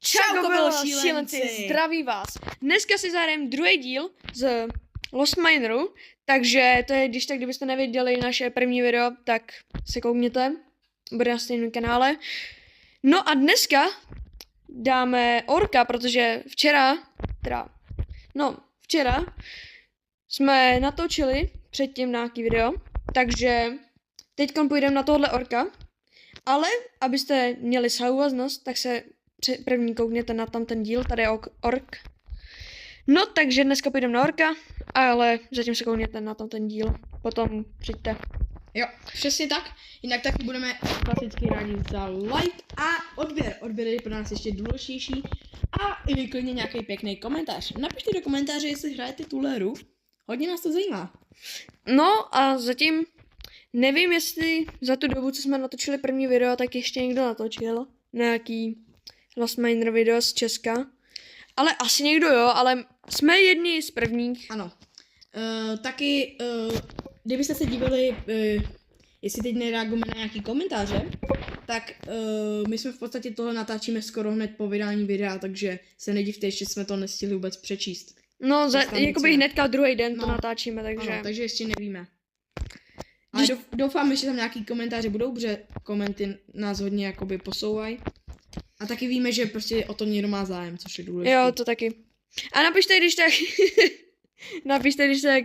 Čau, šílenci, zdraví vás. Dneska si zahrajeme druhý díl z Lost Mineru, takže to je, když tak, kdybyste neviděli naše první video, tak se koukněte, bude na stejném kanále. No a dneska dáme orka, protože včera jsme natočili předtím nějaký video, takže teď půjdeme na tohle orka, ale abyste měli souvaznost, tak se první koukněte na tam ten díl, tady je ork. No, takže dneska půjdeme na orka, ale zatím se koukněte na tam ten díl, potom přijďte. Jo, přesně tak, jinak taky budeme klasicky rádi za like a odběr. Odběr je pro nás ještě důležitější a i klidně nějaký pěkný komentář. Napište do komentáře, jestli hrajete tuhle hru, hodně nás to zajímá. No a zatím nevím, jestli za tu dobu, co jsme natočili první video, tak ještě někdo natočil nějaký Lost Miner video z Česka. Ale asi někdo jo, ale jsme jedni z prvních. Ano. Kdybyste se dívali, jestli teď nereagujeme na nějaký komentáře, tak my jsme v podstatě tohle natáčíme skoro hned po vydání videa, takže se nedivte, ještě jsme to nestihli vůbec přečíst. No, jakoby hnedka druhý den to natáčíme, takže... Ano, takže ještě nevíme. Ale doufám, že tam nějaký komentáře budou, protože komenty nás hodně jakoby posouvají. A taky víme, že prostě o to někdo má zájem, což je důležité. Jo, to taky. A napište, když tak...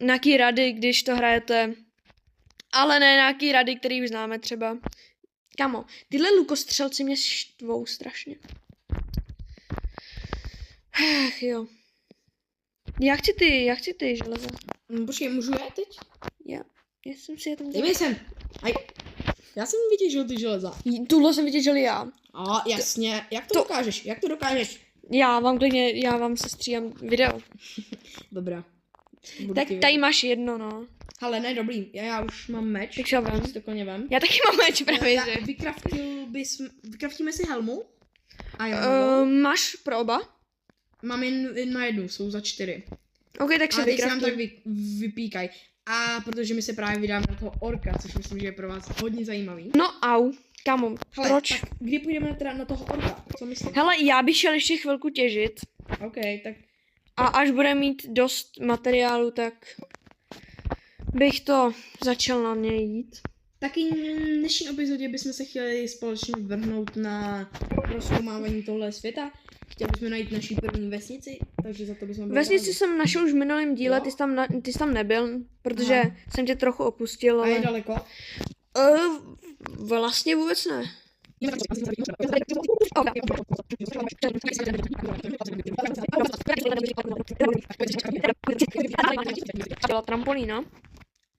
nějaký rady, když to hrajete. Ale ne nějaký rady, který už známe třeba. Kamo, tyhle lukostřelci mě štvou strašně. Ach jo. Já chci ty železa. Počkej, můžu já teď? Já jsem si je tam Dej mi sem. Já jsem vytěžil ty železa. Tuhle jsem vytěžil já. A jasně, jak to dokážeš? Jak to dokážeš? Já vám sestříhám video. Dobrá. Tak tady máš jedno, no. Ale ne, dobrý, já už mám meč. Tak šel vem. To koně vem. Já taky mám meč právě, že. Vykraftíme si helmu? A jo, máš pro oba? Mám jen na jednu, jsou za 4. OK, tak se vykraftuj. A teď se nám tak vypíkaj. A protože my se právě vydáme na toho orka, což myslím, že je pro vás hodně zajímavý. No au, kamo, proč? Tak kdy půjdeme teda na toho orka? Co myslíš? Hele, já bych šel ještě chvilku těžit. OK, tak... A až bude mít dost materiálu, tak bych to začal na něj jít. Taky v dnešní epizodě bychom se chtěli společně vrhnout na prozkoumávání tohle světa. Chtěli bychom najít naší první vesnici, takže za to bychom byli vesnici rádi. jsem našel už v minulém díle, ty jsi tam nebyl, protože jsem tě trochu opustil, ale... A je daleko? Vlastně vůbec ne. Dělá trampolína.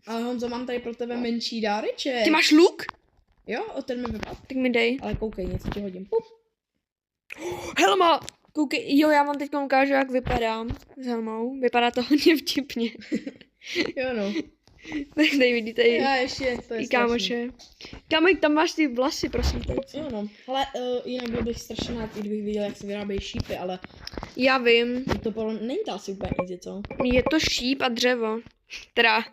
Ale Honzo, mám tady pro tebe menší dáreček. Ty máš luk? Jo, o ten mi vypadl. Tak mi dej. Ale koukej, něco ti hodím. Helma! Koukej, jo, já vám teď ukážu, jak vypadám s helmou. Vypadá to hodně vtipně. Jo no. Tak tady vidíte Já ještě, to je kámoše. Kámek, tam máš ty vlasy, prosím tě. Jo no. Ale jinak byl bych strašně rád, kdybych viděl, jak se vyrábějí šípy, ale... Já vím. Není to asi úplně easy, co? Je to šíp a dřevo. Teda...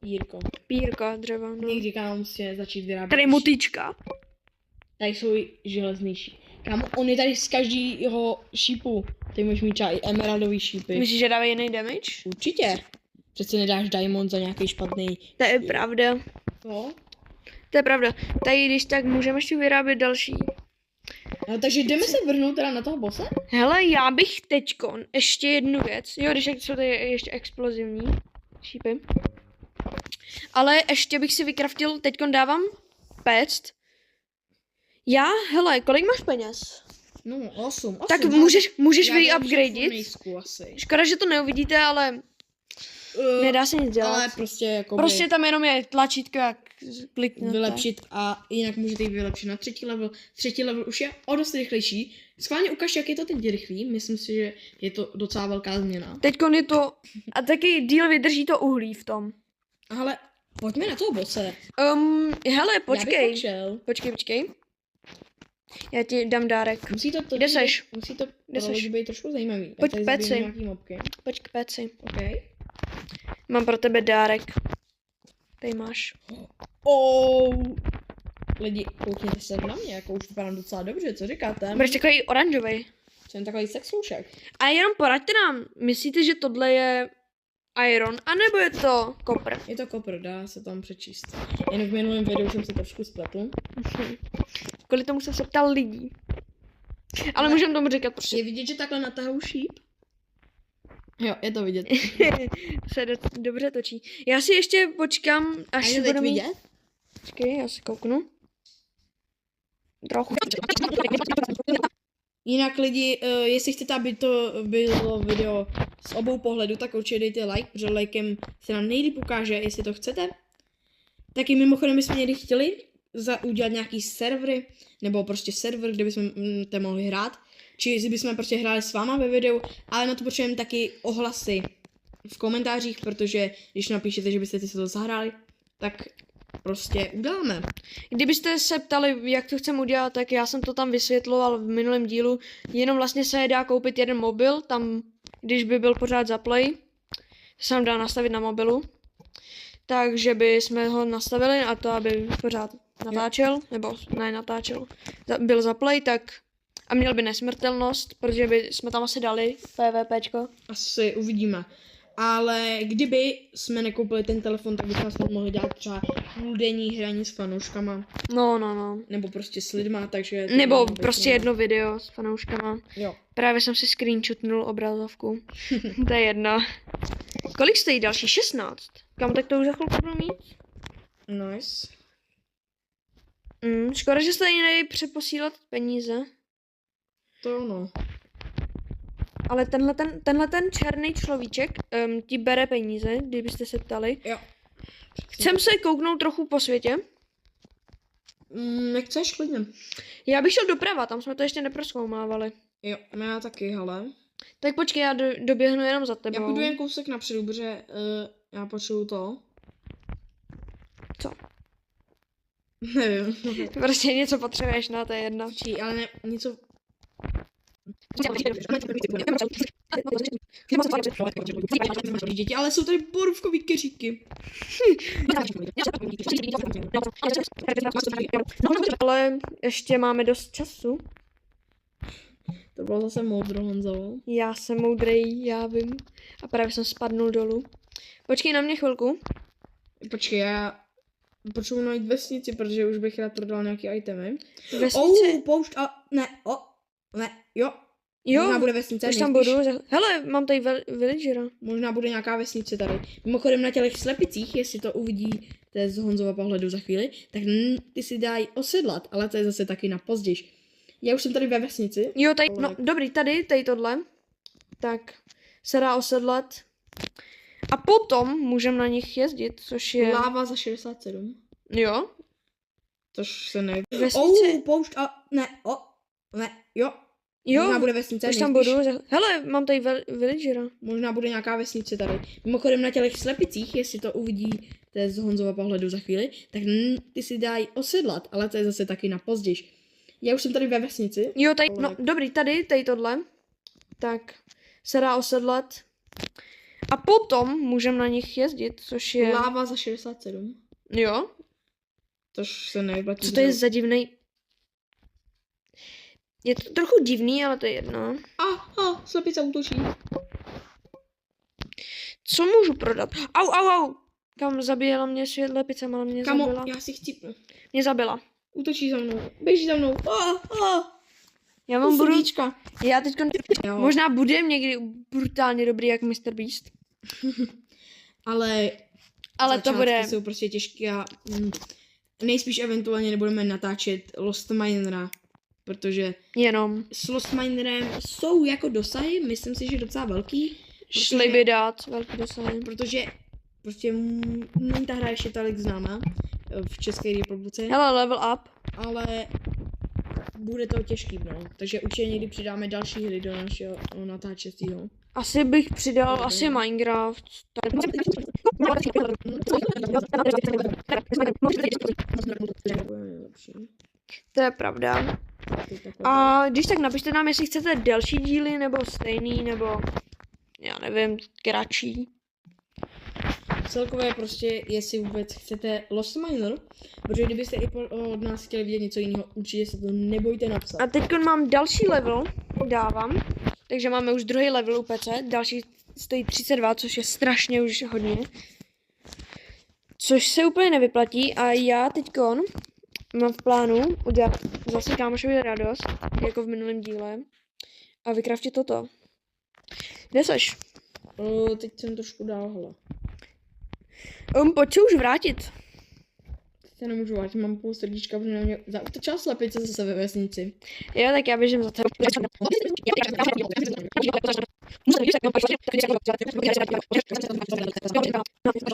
Jírko. Pírko a dřevo, no. Někdy, kámo, musíme začít vyrábět. Tady motička. Tady jsou železnější. Kámo, on je tady z každého šípu. Ty můžeš mít třeba i emeraldový šípy. Myslíš, že dávají jiný damage? Určitě. Přece nedáš diamond za nějaký špatný. To je pravda. No. To je pravda. Tady když tak můžeme ještě vyrábět další. No, takže jdeme se vrhnout teda na toho bosse? Hele, já bych teďkon ještě jednu věc. Jo, když jsou tady ještě explozivní šípy. Ale ještě bych si vykraftil, teďkon dávám péct. Hele, kolik máš peněz? No, 8. Tak můžeš vyupgradit. Škoda, že to neuvidíte, ale nedá se nic dělat. Ale prostě jako prostě tam jenom je tlačítko, jak kliknete. Vylepšit a jinak můžete jít vylepšit na 3. level. 3. level už je o dost rychlejší. Schválně ukaž, jak je to teď rychlý. Myslím si, že je to docela velká změna. Teďkon je to... A taky díl vydrží to uhlí v tom. Ale pojďme na toho bosse. Hele, počkej. Počkej. Já ti dám dárek. Kde seš? Musí to pro lidi být trošku zajímavý. Pojď k peci. Pojď k peci. Mám pro tebe dárek. Tady máš. Lidi, koukněte se na mě, jako už vypadám docela dobře, co říkáte? Budeš takový oranžový. Jsem takový sexlušek. A jenom poraďte nám, myslíte, že tohle je iron, anebo je to kopr? Je to kopr, dá se tam přečíst. Jen v minulém videu jsem se trošku spletl. Kvůli tomu jsem se ptal lidí. Ale můžeme tomu říkat prostě. Je vidět, že takhle natahují šíp? Jo, je to vidět. Se dobře točí. Já si ještě počkám, A až je si teď budu mít... vidět? Počkej, já si kouknu. Trochu. Jinak lidi, jestli chcete, aby to bylo video z obou pohledů, tak určitě dejte like, protože lajkem se nám nejlíp ukáže, jestli to chcete. Taky mimochodem bychom někdy chtěli udělat nějaký servery, nebo prostě server, kde bychom to mohli hrát. Či jestli bychom prostě hráli s váma ve videu, ale na to potřebujeme taky ohlasy v komentářích, protože když napíšete, že byste si to zahráli, tak prostě uděláme. Kdybyste se ptali, jak to chceme udělat, tak já jsem to tam vysvětloval v minulém dílu. Jenom vlastně se dá koupit jeden mobil, tam, když by byl pořád zaplay, se nám dá nastavit na mobilu. Takže by jsme ho nastavili a to, aby pořád natáčel, nebo ne natáčel, byl zaplay, tak a měl by nesmrtelnost, protože by jsme tam asi dali PvPčko. Asi uvidíme. Ale kdyby jsme nekoupili ten telefon, tak bychom snad mohli dát třeba půldenní hraní s fanouškama. No. Nebo prostě s lidma, takže... Nebo prostě jedno video s fanouškama. Jo. Právě jsem si screenshotnul obrazovku. To je jedno. Kolik stojí další? 16. Kam tak to už za chvilku budu mít? Nice. Škoda, že se tady nedají přeposílat peníze. To ono. Ale tenhle ten černý človíček ti bere peníze, kdybyste se ptali. Jo. Chcem se kouknout trochu po světě. Jak chceš, klidně. Já bych šel doprava, tam jsme to ještě neprozkoumávali. Jo, já taky, hele. Tak počkej, já doběhnu jenom za tebou. Já půjdu jen kousek napředu, protože já potřebuju to. Co? Nevím. Prostě něco potřebuješ, no to je jedno. Počkej, ale ne, něco... Děti, ale jsou tady borůvkový keříky. Ale ještě máme dost času. To bylo zase moudro, Honzo. Já jsem moudrej, já vím. A právě jsem spadnul dolů. Počkej na mě chvilku. Počkej, já potřebuji najít vesnici, protože už bych rád prodal nějaký itemy. Vesnice? Poušť a... Ne, jo. Jo, Možná bude vesnice, už tam nejspíš. budu. Hele, mám tady villagera. Možná bude nějaká vesnice tady. Mimochodem na těch slepicích, jestli to uvidíte z Honzova pohledu za chvíli, tak ty si dají osedlat, ale to je zase taky na později. Já už jsem tady ve vesnici. Jo, tady, no dobrý, tady tohle. Tak se dá osedlat. A potom můžeme na nich jezdit, což je... Láva za 67. Jo. Což se ne... Vesnice? Poušť a... Jo. Jo, Možná bude vesnice, už tam nejspíš. budu. Hele, mám tady villagera. Možná bude nějaká vesnice tady. Mimochodem na těch slepicích, jestli to uvidíte z Honzova pohledu za chvíli, tak ty si dají osedlat, ale to je zase taky na později. Já už jsem tady ve vesnici. Jo, tady, no dobrý, tady tohle. Tak se dá osedlat. A potom můžeme na nich jezdit, což je... Láva za 67. Jo. Což se nevyplatí. Co to je za divnej... Je to trochu divný, ale to je jedno. Slepice útočí. Co můžu prodat? Au. Kam zabíjela mě slepice, ale mě Kamo, zabila. já si chcípnu. Mě zabila. Útočí za mnou. Běží za mnou. Já vám budu... Srdíčka. Já teď možná budem někdy brutálně dobrý jak Mr. Beast. Ale to bude... jsou prostě těžké a nejspíš eventuálně nebudeme natáčet Lost Minera, protože jenom s Lost Minerem jsou jako dosahy, myslím si, že docela velký. šli by dát velký dosahy. Protože prostě není ta hra ještě tolik známá v České republice. Hele, level up. Ale bude to těžký, no. Takže určitě někdy přidáme další hry do našeho natáčecího. Asi bych přidal asi Minecraft. To je pravda. A když tak napište nám, jestli chcete delší díly, nebo stejný, nebo já nevím, kratší. celkově prostě, jestli vůbec chcete Lost Miner, protože kdybyste i od nás chtěli vidět něco jiného, určitě se to nebojte napsat. A teď mám další level, dávám, takže máme už druhý level u PC, další stojí 32, což je strašně už hodně. Což se úplně nevyplatí a já teďkon mám v plánu udělat zase kámošovi radost, jako v minulém díle, a vykraftit toto. Kde seš? Teď jsem trošku dál, hele. Pojď se už vrátit. Teď se nemůžu vrátit, mám půl srdíčka, protože na mě zautočila slepice zase ve vesnici. Jo, tak já běžím za tebou.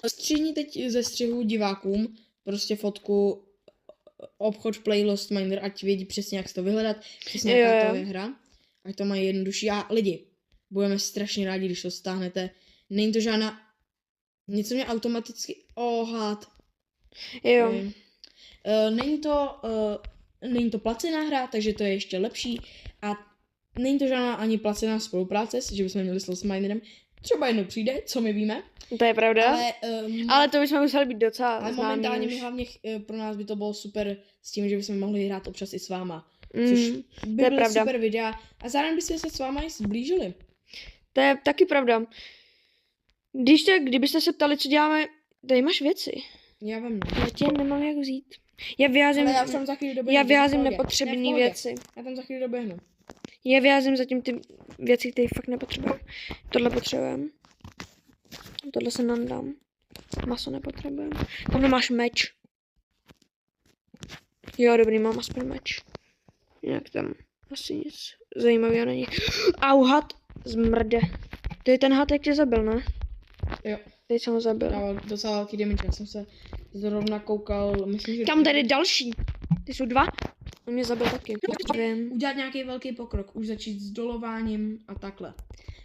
Stříhni teď ze střihu divákům prostě fotku obchod Play Lost Miner, ať vědí přesně, jak to vyhledat, přesně jaká to je hra, ať to mají jednodušší. A lidi, budeme strašně rádi, když to stáhnete. Není to žádná, něco mě automaticky, had. Jo. Není to placená hra, takže to je ještě lepší. A není to žádná ani placená spolupráce, že bychom měli s Lost Minerem. Třeba jednou přijde, co my víme. To je pravda. Ale to bychom museli být docela ale známí momentálně už. my hlavně pro nás by to bylo super s tím, že bychom mohli hrát občas i s váma. Což by byly pravda. super videa. A zároveň bychom se s váma i zblížili. To je taky pravda. Kdybyste se ptali, co děláme, tady máš věci. Já vím. Já tě nemám jak vzít. Já vyházím, Ale já tam za chvíli doběhnu. já vyházím v pohodě. nepotřebné Ne, v pohodě. věci. Já tam za chvíli doběhnu. Já vyházím zatím ty věci, které fakt nepotřebuji. Tohle potřebujeme. Tohle se nandám. Maso nepotřebujeme. Tamhle máš meč. Jo, dobrý, mám aspoň meč. Jinak tam asi nic zajímavého není. Au, had zmrde. To je ten had, jak tě zabil, ne? Jo. Teď jsem ho zabil. Dával docela velký damage. Já jsem se zrovna koukal, myslím, že... Tam tady další. Ty jsou dva. On mě zabil taky. Vím. Udělat nějaký velký pokrok. Už začít s dolováním a takhle.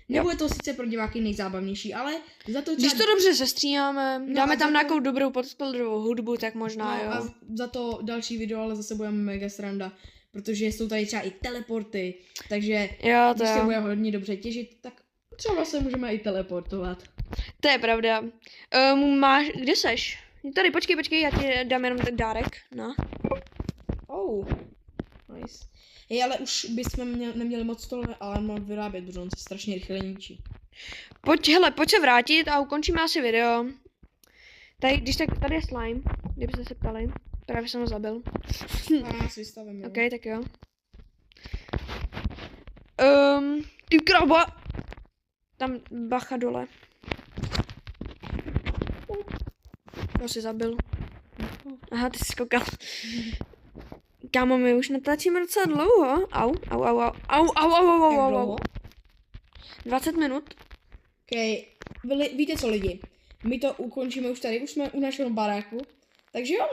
Nebude to sice pro diváky nejzábavnější, ale za to Když to dobře sestříháme, No dáme a tam za nějakou dobrou podkladovou hudbu, tak možná No, jo. a za to další video, ale zase budeme mega sranda, protože jsou tady třeba i teleporty, takže Jo, to když se jo. budeme hodně dobře těšit, tak třeba se můžeme i teleportovat. To je pravda. Kde seš? Tady, počkej, já ti dám jenom ten dárek. No. Oh, nice. Hej, ale už bychom neměli moc tohle alarm vyrábět, protože on se strašně rychle ničí. Pojď se vrátit a ukončíme asi video. Tady, když tak, tady je slime, kdybyste se ptali. Právě jsem ho zabil. A nás vystavím, jo. OK, tak jo. Ty kraba! Tam bacha dole. To si zabil. Aha, ty jsi koukal. Kámo, my už natáčíme docela dlouho. Au. Jak dlouho? 20 minut. Okay. Víte co, lidi? My to ukončíme už tady, už jsme u našeho baráku. Takže jo.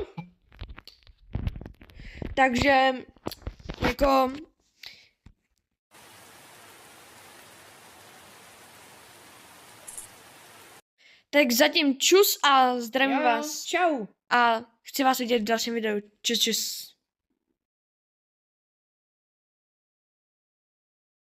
Takže, jako... Tak zatím čus a zdravím vás. Čau. A chci vás vidět v dalším videu. Čus.